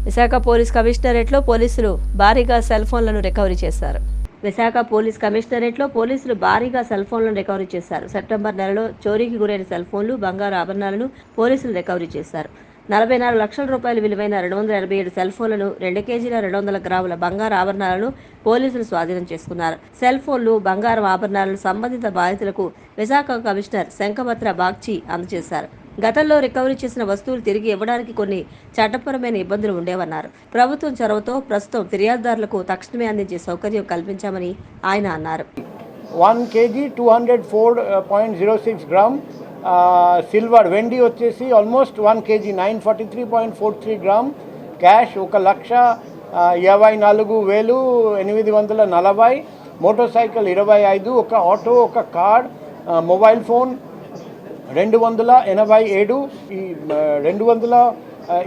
Visakha police కమిషనరేట్లో పోలీసులు భారీగా cell ఫోన్లను రికవరీ చేశారు. విశాఖ పోలీస్ కమిషనరేట్లో పోలీసులు భారీగా సెల్ ఫోన్లను రికవరీ చేశారు. సెప్టెంబర్ నెలలో చోరీకి గురైన సెల్ ఫోన్లు, బంగారు ఆభరణాలను పోలీసులు రికవరీ చేశారు. 44 లక్షల రూపాయల విలువైన 287 సెల్ ఫోన్లను, 2 కేజీల 200 గ్రాముల బంగారు ఆభరణాలను పోలీసులు స్వాధీనం చేసుకున్నారు. సెల్ ఫోన్లు, బంగారు ఆభరణాలను సంబంధిత బాధితులకు విశాఖ కమిషనర్ శంఖపత్ర బాగ్చి అందజేశారు. గతంలో రికవరీ చేసిన వస్తువులు తిరిగి ఇవ్వడానికి కొన్ని చట్టపరమైన ఇబ్బందులు ఉండేవన్నారు. ప్రభుత్వం చొరవతో ప్రస్తుతం ఫిర్యాదుదారులకు తక్షణమే అందించే సౌకర్యం కల్పించామని ఆయన అన్నారు. 1 kg 204.06 గ్రామ్ సిల్వర్, వెండి వచ్చేసి almost 1 kg 943.43 gram, cash 1,54,840, motor cycle 25, ఒక ఆటో, ఒక కార్డ్, మొబైల్ ఫోన్ 287. ఈ 200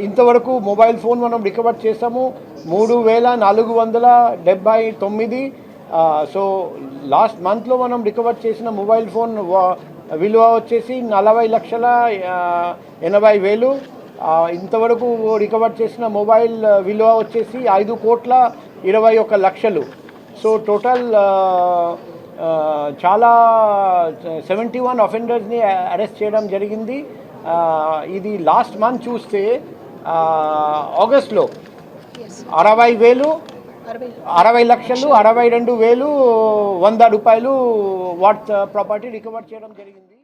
ఇంతవరకు మొబైల్ ఫోన్ మనం రికవర్ చేసాము 3,479. సో లాస్ట్ మంత్లో మనం రికవర్ చేసిన మొబైల్ ఫోన్ విలువ వచ్చేసి 40,80,000. ఇంతవరకు రికవర్ చేసిన మొబైల్ విలువ వచ్చేసి 5,21,00,000. సో టోటల్ చాలా 71 అఫెండర్స్ని అరెస్ట్ చేయడం జరిగింది. ఇది లాస్ట్ మంత్ చూస్తే ఆగస్ట్లో 60,000, 60 లక్షలు, 62,100 రూపాయలు వాట్ ప్రాపర్టీ రికవర్ చేయడం జరిగింది.